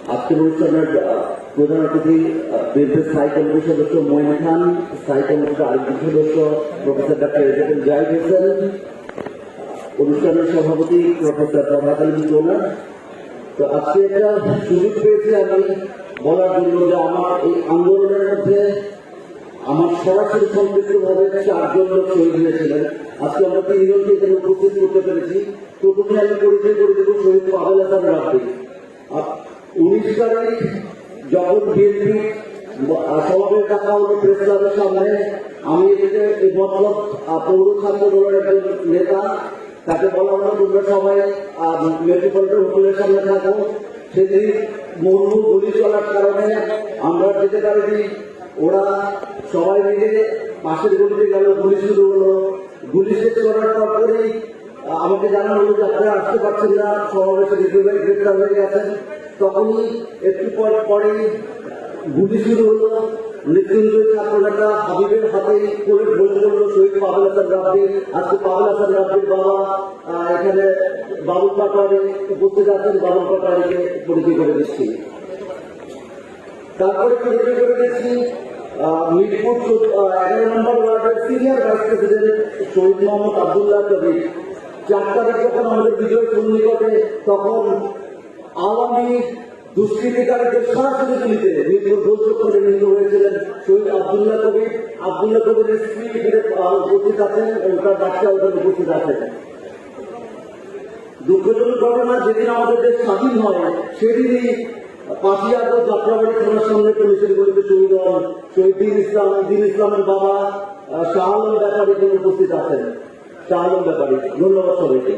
আজকের অনুষ্ঠানের প্রধান অতিথি বিএনপির স্থায়ী কমিটির সদস্য মঈন খান, স্থায়ী কমিটির আরেকজন সদস্য প্রফেসর ডক্টর এজাজুল জাহিদ হোসেন, অনুষ্ঠানের সভাপতি প্রফেসর প্রভাত আলী জোনা। তো আজকে একটা সুযোগ পেয়েছি আমি বলার জন্য যে আমার এই আন্দোলনের মধ্যে আমার সরাসরি সম্পৃক্তভাবে 4 লোক শহীদ হয়েছিলেন। আজকে আমরা 3 জনকে এখানে উপস্থিত করতে পেরেছি। প্রথমে আমি পরিচয় করে দেব শহীদ পাভেল হাসান রাব্বি। 19 তারিখ যখন বিএনপি সমাবেশ ডাকা হলো প্রেস ক্লাবের সামনে, আমি এই মতলব পৌর ছাত্র দলের একজন নেতা, তাকে বলা হলো তোমরা সবাই মেট্রোপলিটন হোটেলের সামনে থাকো। সেদিন মুহুর্মুহু গুলি চলার কারণে আমরা যেতে পারিনি। ওরা সবাই মিলে পাশের গলিতে গেল, গুলি শুরু হলো। গুলি শেষ করার পরেই আমাকে জানানো হলো যে আপনারা আসতে পারছেন না, সমাবেশে গ্রেপ্তার হয়ে গেছেন। তখনই একটু পরেই গুলি শুরু হলো। মৃত্যুঞ্জয় ছাত্র নেতা হাবিবের হাতেই করে বলে বলল শহীদ পাভেল হাসান রাব্বি। আজকে পাভেল হাসান রাব্বির বাবা এখানে বাবুল পাটোয়ারি উপস্থিত আছেন, বাবুল পাটোয়ারিকে পরিচয় করে দিচ্ছি। তারপরে পরিচয় করে দিচ্ছি মিরপুর 11 নম্বর ওয়ার্ডের সিনিয়র ভাইস প্রেসিডেন্ট শহীদ মোহাম্মদ আব্দুল্লাহ কবির। 4 তারিখ যখন আমাদের বিজয় সন্নিকটে, তখন আওয়ামী দুষ্কৃতিকারীদের সরাসরি গুলিতে মিরপুর গোলচত্বরে নিহত হয়েছিলেন শহীদ আব্দুল্লাহ কবির। আব্দুল্লাহ কবিরের স্ত্রী উপস্থিত আছেন এবং তার বাচ্চা ওখানে উপস্থিত আছেন। দুঃখজনক ঘটনা, যেদিন আমাদের দেশ স্বাধীন হয় সেদিনই 5ই আগস্ট যাত্রাবাড়ি থানার সামনে পুলিশের গুলিতে শহীদ হন শহীদ দিন ইসলামের বাবা শাহ আলম ব্যাপারী উপস্থিত আছেন। শাহ আলম ব্যাপারী, ধন্যবাদ সবাইকে।